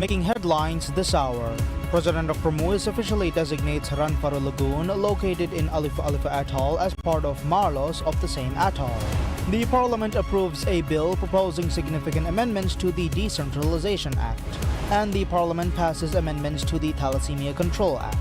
Making headlines this hour, President Dr. Muiz officially designates Ranfaro Lagoon, located in Alifa Atoll, as part of Marlos of the same atoll. The Parliament approves a bill proposing significant amendments to the Decentralization Act, and the Parliament passes amendments to the Thalassemia Control Act.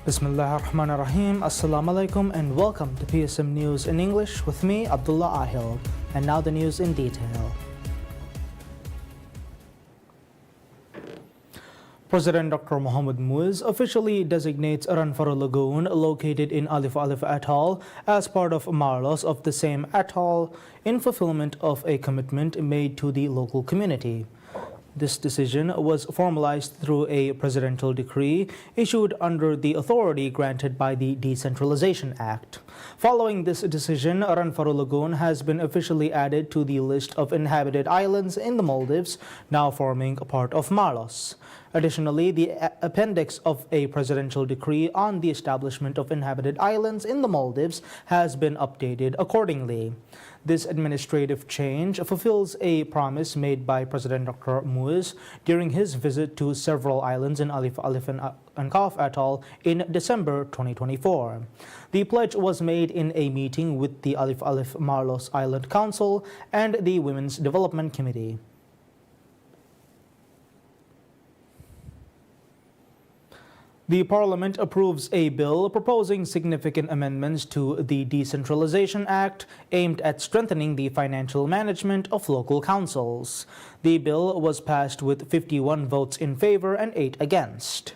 Bismillah ar-Rahman ar-Rahim. Assalamu alaikum and welcome to PSM News in English with me, Abdullah Ahil. And now the news in detail. President Dr. Mohamed Muiz officially designates Ranfaro Lagoon, located in Alifa Atoll, as part of Marlos of the same atoll in fulfillment of a commitment made to the local community. This decision was formalized through a presidential decree issued under the authority granted by the Decentralization Act. Following this decision, Ranfaro Lagoon has been officially added to the list of inhabited islands in the Maldives, now forming a part of Marlos. Additionally, the appendix of a presidential decree on the establishment of inhabited islands in the Maldives has been updated accordingly. This administrative change fulfills a promise made by President Dr. Muiz during his visit to several islands in Alif and Kaf Atoll in December 2024. The pledge was made in a meeting with the Alif Marlos Island Council and the Women's Development Committee. The Parliament approves a bill proposing significant amendments to the Decentralization Act aimed at strengthening the financial management of local councils. The bill was passed with 51 votes in favor and 8 against.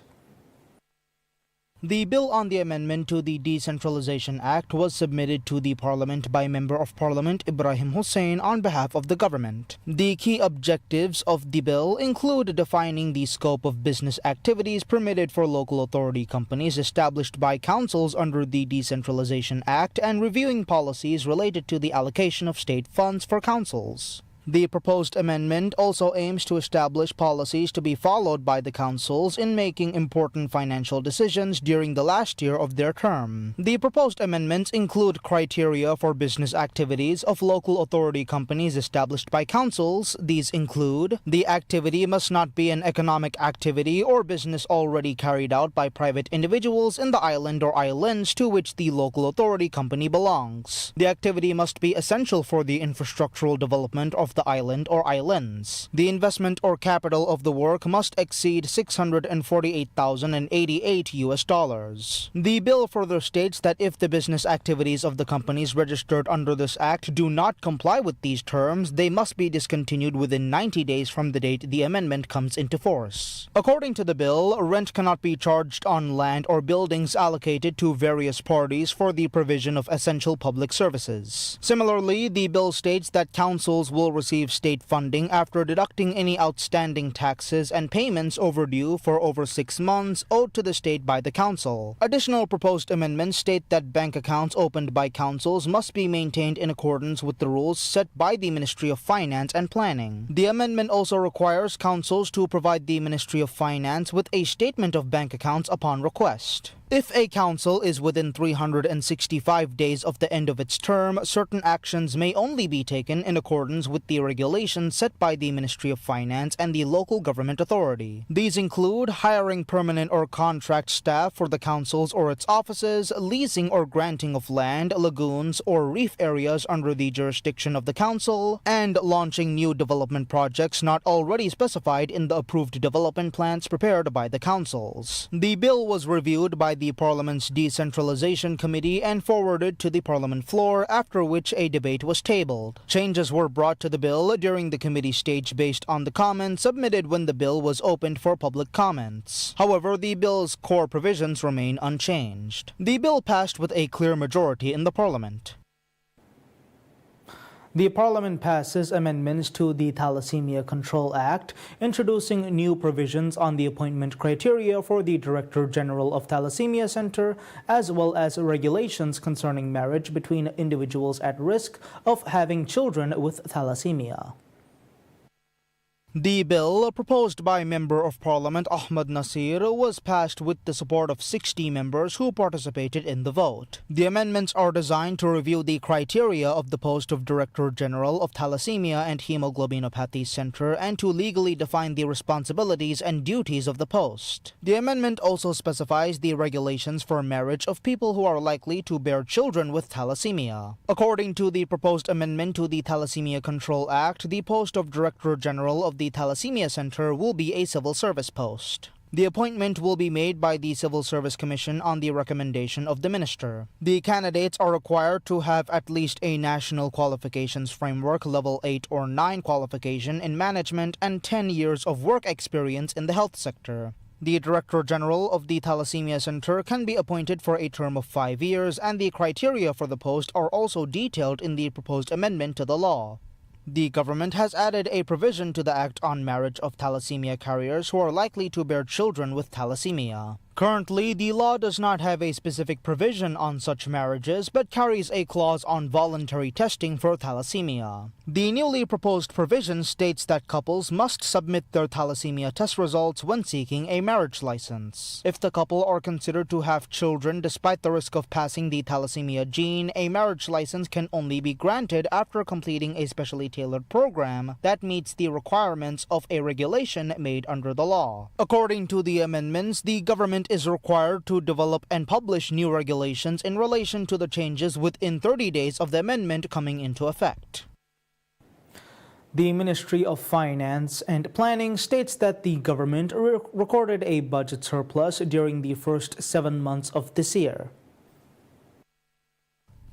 The bill on the amendment to the Decentralization Act was submitted to the Parliament by Member of Parliament Ibrahim Hussein on behalf of the government. The key objectives of the bill include defining the scope of business activities permitted for local authority companies established by councils under the Decentralization Act and reviewing policies related to the allocation of state funds for councils. The proposed amendment also aims to establish policies to be followed by the councils in making important financial decisions during the last year of their term. The proposed amendments include criteria for business activities of local authority companies established by councils. These include: the activity must not be an economic activity or business already carried out by private individuals in the island or islands to which the local authority company belongs. The activity must be essential for the infrastructural development of the island or islands. The investment or capital of the work must exceed $648,088. The bill further states that if the business activities of the companies registered under this act do not comply with these terms, they must be discontinued within 90 days from the date the amendment comes into force. According to the bill, rent cannot be charged on land or buildings allocated to various parties for the provision of essential public services. Similarly, the bill states that councils will receive state funding after deducting any outstanding taxes and payments overdue for over 6 months owed to the state by the council. Additional proposed amendments state that bank accounts opened by councils must be maintained in accordance with the rules set by the Ministry of Finance and Planning. The amendment also requires councils to provide the Ministry of Finance with a statement of bank accounts upon request. If a council is within 365 days of the end of its term, certain actions may only be taken in accordance with the regulations set by the Ministry of Finance and the local government authority. These include hiring permanent or contract staff for the councils or its offices, leasing or granting of land, lagoons, or reef areas under the jurisdiction of the council, and launching new development projects not already specified in the approved development plans prepared by the councils. The bill was reviewed by the Parliament's Decentralization Committee and forwarded to the Parliament floor, after which a debate was tabled. Changes were brought to the bill during the committee stage based on the comments submitted when the bill was opened for public comments. However, the bill's core provisions remain unchanged. The bill passed with a clear majority in the Parliament. The Parliament passes amendments to the Thalassemia Control Act, introducing new provisions on the appointment criteria for the Director General of Thalassemia Center, as well as regulations concerning marriage between individuals at risk of having children with thalassemia. The bill, proposed by Member of Parliament Ahmad Nasir, was passed with the support of 60 members who participated in the vote. The amendments are designed to review the criteria of the post of Director General of Thalassemia and Hemoglobinopathy Center and to legally define the responsibilities and duties of the post. The amendment also specifies the regulations for marriage of people who are likely to bear children with thalassemia. According to the proposed amendment to the Thalassemia Control Act, the post of Director General of the Thalassemia Center will be a civil service post. The appointment will be made by the Civil Service Commission on the recommendation of the minister. The candidates are required to have at least a National Qualifications Framework Level 8 or 9 qualification in management and 10 years of work experience in the health sector. The Director General of the Thalassemia Center can be appointed for a term of 5 years, and the criteria for the post are also detailed in the proposed amendment to the law. The government has added a provision to the Act on Marriage of Thalassemia Carriers who are likely to bear children with thalassemia. Currently, the law does not have a specific provision on such marriages but carries a clause on voluntary testing for thalassemia. The newly proposed provision states that couples must submit their thalassemia test results when seeking a marriage license. If the couple are considered to have children despite the risk of passing the thalassemia gene, a marriage license can only be granted after completing a specially tailored program that meets the requirements of a regulation made under the law. According to the amendments, the government is required to develop and publish new regulations in relation to the changes within 30 days of the amendment coming into effect. The Ministry of Finance and Planning states that the government recorded a budget surplus during the first 7 months of this year.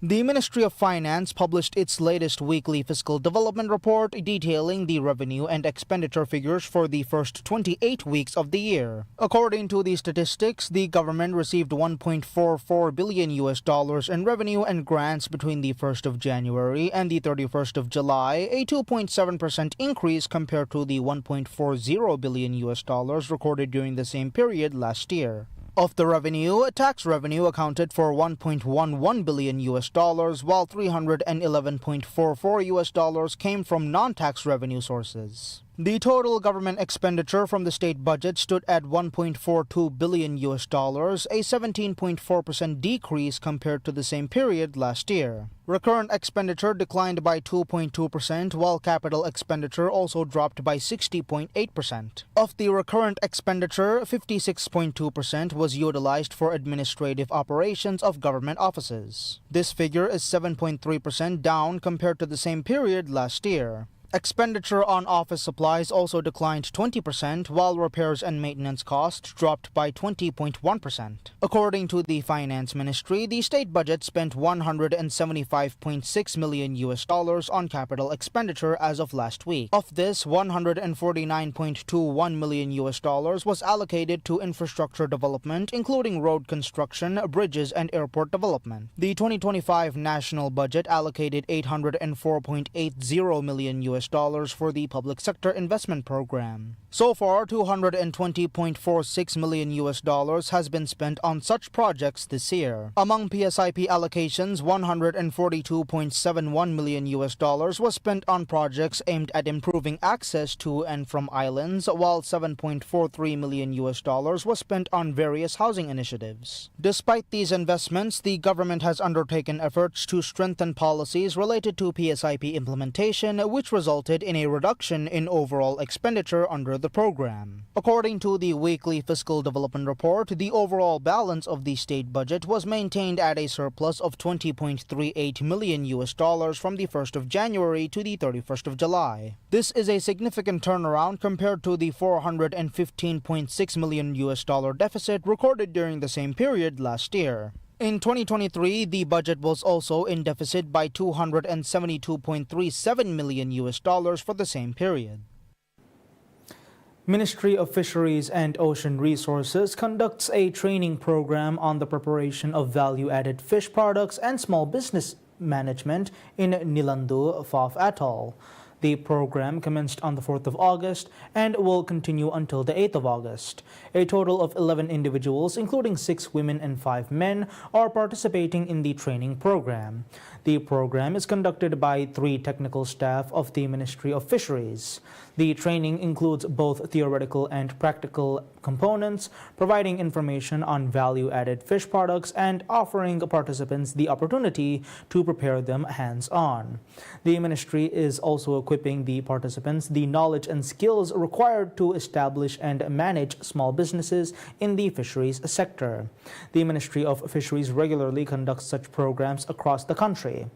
The Ministry of Finance published its latest weekly fiscal development report detailing the revenue and expenditure figures for the first 28 weeks of the year. According to the statistics, the government received $1.44 billion in revenue and grants between the 1st of January and the 31st of July, a 2.7% increase compared to the $1.40 billion recorded during the same period last year. Of the revenue, tax revenue accounted for $1.11 billion, while $311.44 came from non-tax revenue sources. The total government expenditure from the state budget stood at $1.42 billion, a 17.4% decrease compared to the same period last year. Recurrent expenditure declined by 2.2%, while capital expenditure also dropped by 60.8%. Of the recurrent expenditure, 56.2% was utilized for administrative operations of government offices. This figure is 7.3% down compared to the same period last year. Expenditure on office supplies also declined 20%, while repairs and maintenance costs dropped by 20.1%. According to the Finance Ministry, the state budget spent $175.6 million on capital expenditure as of last week. Of this, $149.21 million was allocated to infrastructure development, including road construction, bridges, and airport development. The 2025 national budget allocated $804.80 million for the public sector investment program. So far, $220.46 million has been spent on such projects this year. Among PSIP allocations, $142.71 million was spent on projects aimed at improving access to and from islands, while $7.43 million was spent on various housing initiatives. Despite these investments, the government has undertaken efforts to strengthen policies related to PSIP implementation, which resulted in a reduction in overall expenditure under the program. According to the weekly fiscal development report, the overall balance of the state budget was maintained at a surplus of $20.38 million from the 1st of January to the 31st of July. This is a significant turnaround compared to the $415.6 million deficit recorded during the same period last year. In 2023, the budget was also in deficit by $272.37 million for the same period. Ministry of Fisheries and Ocean Resources conducts a training program on the preparation of value-added fish products and small business management in Nilandu, Phav Atoll. The program commenced on the 4th of August and will continue until the 8th of August. A total of 11 individuals, including 6 women and 5 men, are participating in the training program. The program is conducted by 3 technical staff of the Ministry of Fisheries. The training includes both theoretical and practical components, providing information on value-added fish products and offering participants the opportunity to prepare them hands-on. The ministry is also equipping the participants the knowledge and skills required to establish and manage small businesses in the fisheries sector. The Ministry of Fisheries regularly conducts such programs across the country.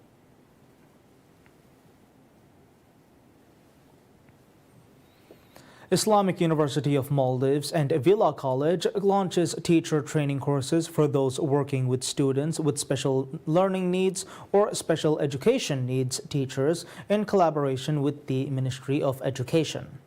Islamic University of Maldives and Villa College launches teacher training courses for those working with students with special learning needs or special education needs teachers in collaboration with the Ministry of Education.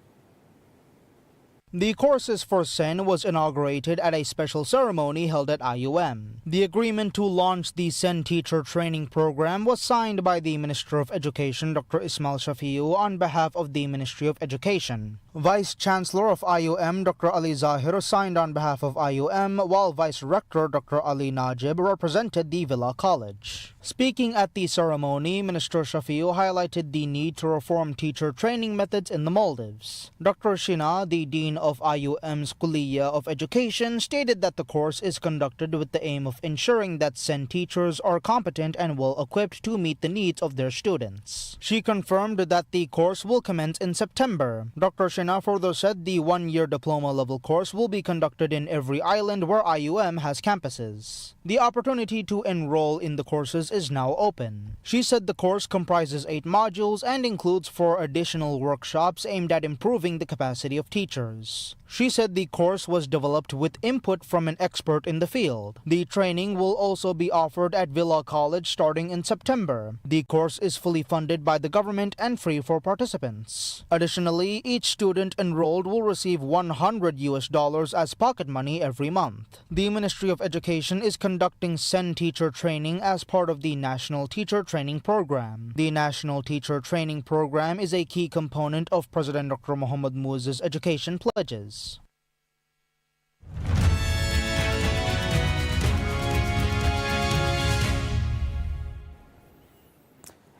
The courses for SEN was inaugurated at a special ceremony held at IUM. The agreement to launch the SEN teacher training program was signed by the Minister of Education, Dr. Ismail Shafiu, on behalf of the Ministry of Education. Vice Chancellor of IUM, Dr. Ali Zahir, signed on behalf of IUM, while Vice Rector Dr. Ali Najib represented the Villa College. Speaking at the ceremony, Minister Shafiu highlighted the need to reform teacher training methods in the Maldives. Dr. Shina, the Dean of IUM's Kuliya of Education, stated that the course is conducted with the aim of ensuring that SEN teachers are competent and well-equipped to meet the needs of their students. She confirmed that the course will commence in September. Dr. Shina further said the one-year diploma-level course will be conducted in every island where IUM has campuses. The opportunity to enroll in the courses is now open. She said the course comprises 8 modules and includes 4 additional workshops aimed at improving the capacity of teachers. She said the course was developed with input from an expert in the field. The training will also be offered at Villa College starting in September. The course is fully funded by the government and free for participants. Additionally, each student enrolled will receive $100 as pocket money every month. The Ministry of Education is conducting SEN teacher training as part of the National Teacher Training Program. The National Teacher Training Program is a key component of President Dr. Mohamed Muiz's education pledges.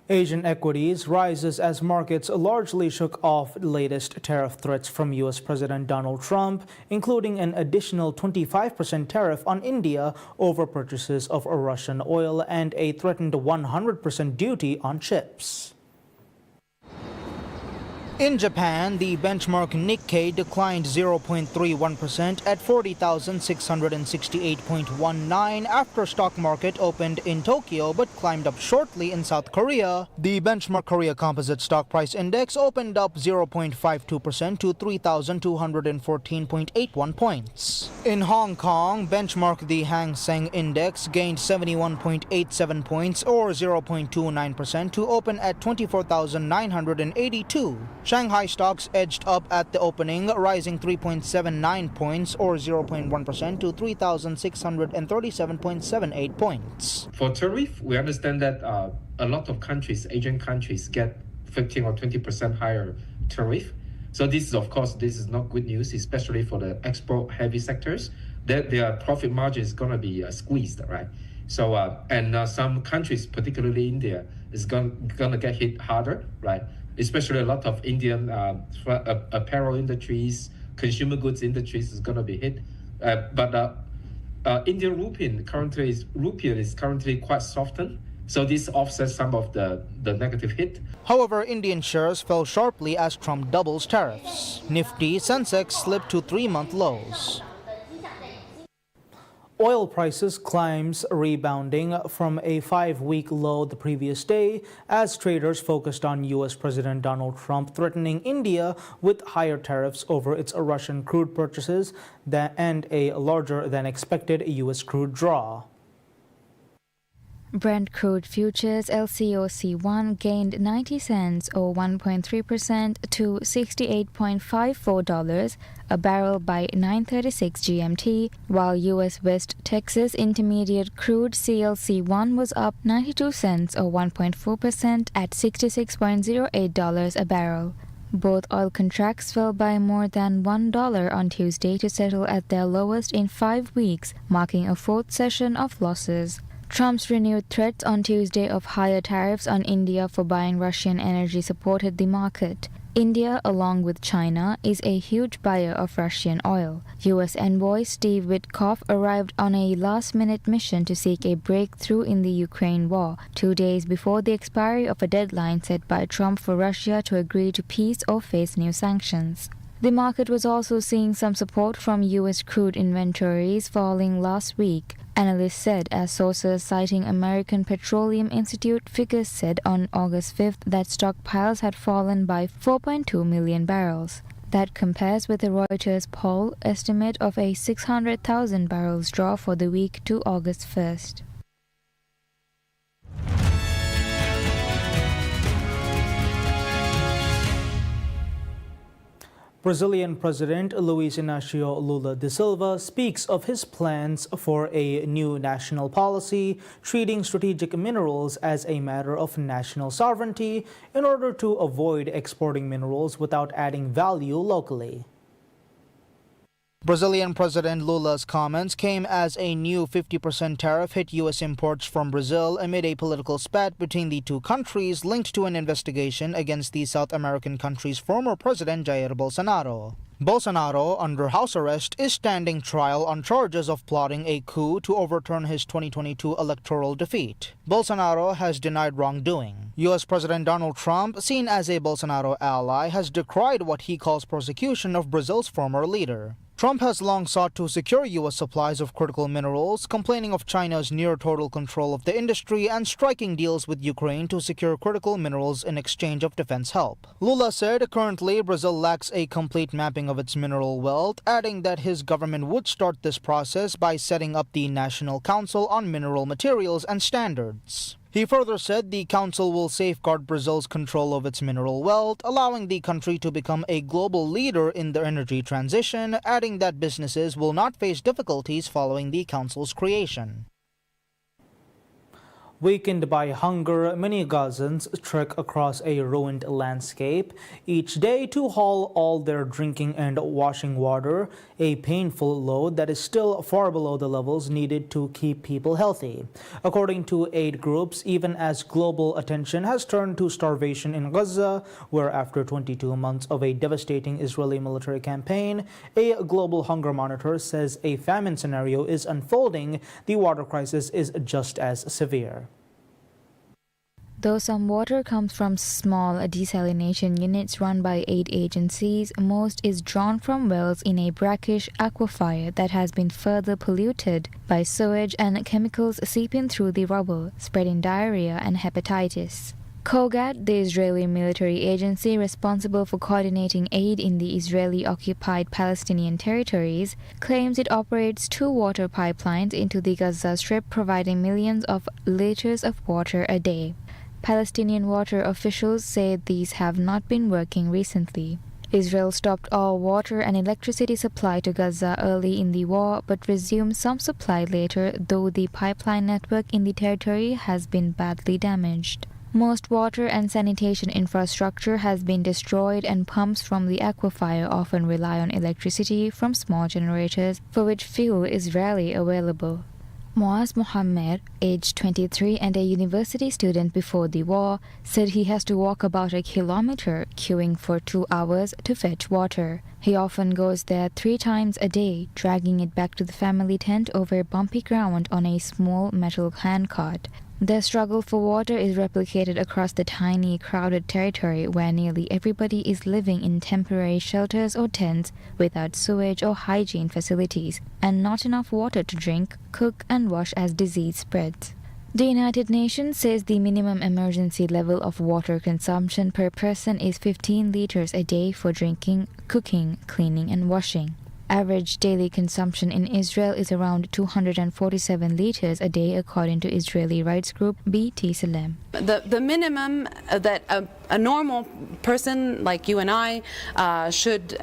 Asian equities rises as markets largely shook off latest tariff threats from U.S. President Donald Trump, including an additional 25% tariff on India over purchases of Russian oil and a threatened 100% duty on chips. In Japan, the benchmark Nikkei declined 0.31% at 40,668.19 after stock market opened in Tokyo but climbed up shortly in South Korea. The benchmark Korea Composite Stock Price Index opened up 0.52% to 3,214.81 points. In Hong Kong, benchmark the Hang Seng Index gained 71.87 points or 0.29% to open at 24,982. Shanghai stocks edged up at the opening, rising 3.79 points or 0.1% to 3,637.78 points. For tariff, we understand that a lot of countries, Asian countries, get 15 or 20% higher tariff. So this is not good news, especially for the export-heavy sectors. Their profit margin is going to be squeezed, right? So some countries, particularly India, is going to get hit harder, right? Especially a lot of Indian apparel industries, consumer goods industries is going to be hit. But Indian rupee is currently quite softened. So this offsets some of the negative hit. However, Indian shares fell sharply as Trump doubles tariffs. Nifty Sensex slipped to 3-month lows. Oil prices climbs rebounding from a 5-week low the previous day as traders focused on U.S. President Donald Trump threatening India with higher tariffs over its Russian crude purchases and a larger than expected U.S. crude draw. Brent crude futures LCOC1 gained 90 cents or 1.3% to $68.54 a barrel by 9:36 GMT, while US West Texas Intermediate crude CLC1 was up 92 cents or 1.4% at $66.08 a barrel. Both oil contracts fell by more than $1 on Tuesday to settle at their lowest in 5 weeks, marking a fourth session of losses. Trump's renewed threats on Tuesday of higher tariffs on India for buying Russian energy supported the market. India, along with China, is a huge buyer of Russian oil. U.S. envoy Steve Witkoff arrived on a last-minute mission to seek a breakthrough in the Ukraine war, 2 days before the expiry of a deadline set by Trump for Russia to agree to peace or face new sanctions. The market was also seeing some support from U.S. crude inventories falling last week, analysts said, as sources citing American Petroleum Institute figures said on August 5th that stockpiles had fallen by 4.2 million barrels. That compares with the Reuters poll estimate of a 600,000 barrels draw for the week to August 1st. Brazilian President Luiz Inácio Lula da Silva speaks of his plans for a new national policy treating strategic minerals as a matter of national sovereignty in order to avoid exporting minerals without adding value locally. Brazilian President Lula's comments came as a new 50% tariff hit U.S. imports from Brazil amid a political spat between the two countries linked to an investigation against the South American country's former president Jair Bolsonaro. Bolsonaro, under house arrest, is standing trial on charges of plotting a coup to overturn his 2022 electoral defeat. Bolsonaro has denied wrongdoing. U.S. President Donald Trump, seen as a Bolsonaro ally, has decried what he calls persecution of Brazil's former leader. Trump has long sought to secure U.S. supplies of critical minerals, complaining of China's near-total control of the industry and striking deals with Ukraine to secure critical minerals in exchange of defense help. Lula said currently Brazil lacks a complete mapping of its mineral wealth, adding that his government would start this process by setting up the National Council on Mineral Materials and Standards. He further said the council will safeguard Brazil's control of its mineral wealth, allowing the country to become a global leader in the energy transition, adding that businesses will not face difficulties following the council's creation. Weakened by hunger, many Gazans trek across a ruined landscape each day to haul all their drinking and washing water, a painful load that is still far below the levels needed to keep people healthy. According to aid groups, even as global attention has turned to starvation in Gaza, where after 22 months of a devastating Israeli military campaign, a global hunger monitor says a famine scenario is unfolding, the water crisis is just as severe. Though some water comes from small desalination units run by aid agencies, most is drawn from wells in a brackish aquifer that has been further polluted by sewage and chemicals seeping through the rubble, spreading diarrhea and hepatitis. COGAT, the Israeli military agency responsible for coordinating aid in the Israeli-occupied Palestinian territories, claims it operates 2 water pipelines into the Gaza Strip, providing millions of liters of water a day. Palestinian water officials say these have not been working recently. Israel stopped all water and electricity supply to Gaza early in the war, but resumed some supply later, though the pipeline network in the territory has been badly damaged. Most water and sanitation infrastructure has been destroyed, and pumps from the aquifer often rely on electricity from small generators, for which fuel is rarely available. Moaz Mohammed, aged 23 and a university student before the war, said he has to walk about a kilometer queuing for 2 hours to fetch water. He often goes there 3 times a day, dragging it back to the family tent over bumpy ground on a small metal handcart. Their struggle for water is replicated across the tiny, crowded territory where nearly everybody is living in temporary shelters or tents without sewage or hygiene facilities, and not enough water to drink, cook, and wash as disease spreads. The United Nations says the minimum emergency level of water consumption per person is 15 liters a day for drinking, cooking, cleaning, and washing. Average daily consumption in Israel is around 247 liters a day, according to Israeli rights group BT Salem. The minimum that a normal person like you and I should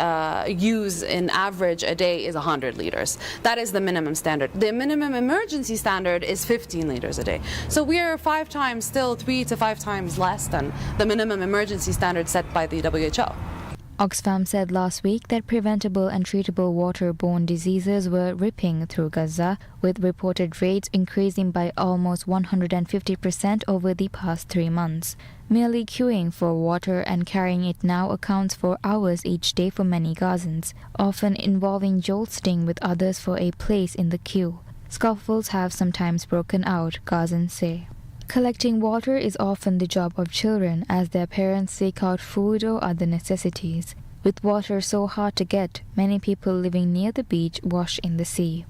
use in average a day is 100 liters. That is the minimum standard. The minimum emergency standard is 15 liters a day. So we are 3 to 5 times less than the minimum emergency standard set by the WHO. Oxfam said last week that preventable and treatable waterborne diseases were ripping through Gaza, with reported rates increasing by almost 150% over the past 3 months. Merely queuing for water and carrying it now accounts for hours each day for many Gazans, often involving jostling with others for a place in the queue. Scuffles have sometimes broken out, Gazans say. Collecting water is often the job of children as their parents seek out food or other necessities. With water so hard to get, many people living near the beach wash in the sea.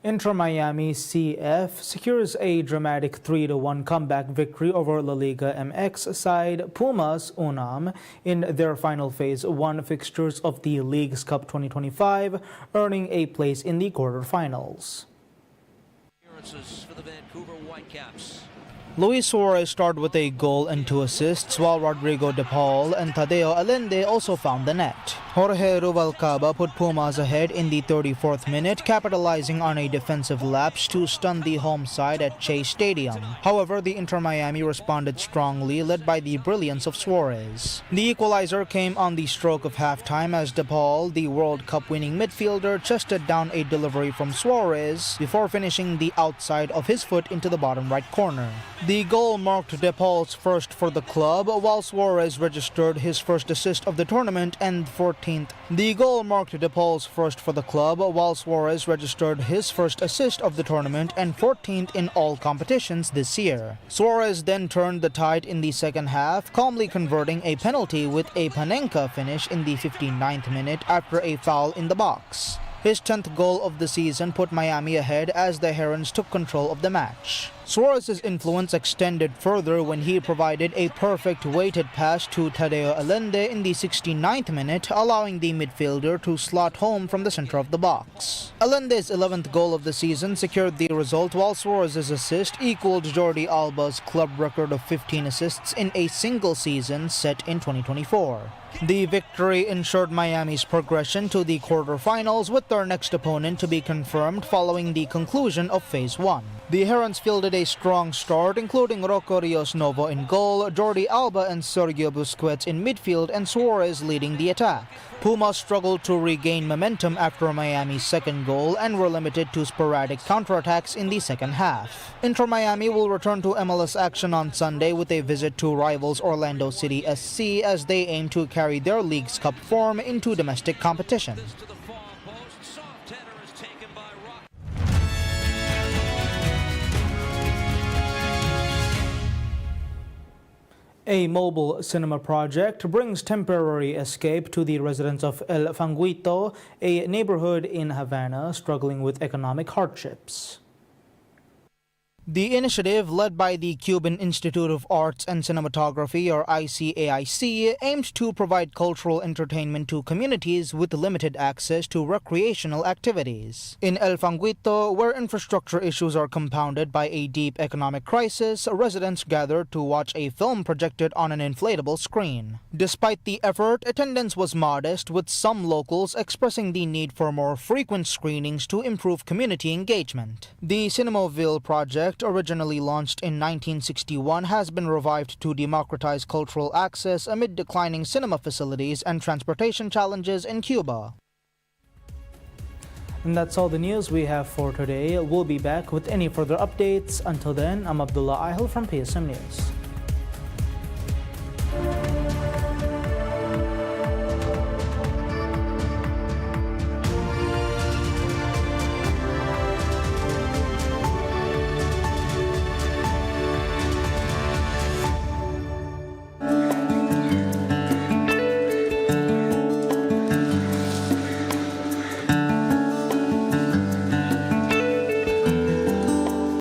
Inter Miami CF secures a dramatic 3-1 comeback victory over La Liga MX side Pumas Unam in their final phase 1 fixtures of the Leagues Cup 2025, earning a place in the quarterfinals. For the Vancouver Whitecaps. Luis Suarez starred with a goal and 2 assists, while Rodrigo De Paul and Tadeo Allende also found the net. Jorge Rubalcaba put Pumas ahead in the 34th minute, capitalizing on a defensive lapse to stun the home side at Chase Stadium. However, the Inter Miami responded strongly, led by the brilliance of Suarez. The equalizer came on the stroke of halftime as De Paul, the World Cup winning midfielder, chested down a delivery from Suarez before finishing the outside of his foot into the bottom right corner. The goal marked De Paul's first for the club, while Suarez registered his first assist of the tournament and 14th. The goal marked De Paul's first for the club, while Suarez registered his first assist of the tournament and 14th in all competitions this year. Suarez then turned the tide in the second half, calmly converting a penalty with a Panenka finish in the 59th minute after a foul in the box. His 10th goal of the season put Miami ahead as the Herons took control of the match. Suarez's influence extended further when he provided a perfect weighted pass to Tadeo Allende in the 69th minute, allowing the midfielder to slot home from the center of the box. Allende's 11th goal of the season secured the result, while Suarez's assist equaled Jordi Alba's club record of 15 assists in a single season set in 2024. The victory ensured Miami's progression to the quarterfinals, with their next opponent to be confirmed following the conclusion of Phase 1. The Herons fielded a strong start, including Rocco Rios Novo in goal, Jordi Alba and Sergio Busquets in midfield, and Suarez leading the attack. Pumas struggled to regain momentum after Miami's second goal and were limited to sporadic counterattacks in the second half. Inter Miami will return to MLS action on Sunday with a visit to rivals Orlando City SC as they aim to carry their Leagues Cup form into domestic competition. A mobile cinema project brings temporary escape to the residents of El Fanguito, a neighborhood in Havana struggling with economic hardships. The initiative, led by the Cuban Institute of Arts and Cinematography, or ICAIC, aims to provide cultural entertainment to communities with limited access to recreational activities. In El Fanguito, where infrastructure issues are compounded by a deep economic crisis, residents gathered to watch a film projected on an inflatable screen. Despite the effort, attendance was modest, with some locals expressing the need for more frequent screenings to improve community engagement. The Cinemoville project, originally launched in 1961, has been revived to democratize cultural access amid declining cinema facilities and transportation challenges in Cuba. And that's all the news we have for today. We'll be back with any further updates. Until then, I'm Abdullah Ihel from PSM News.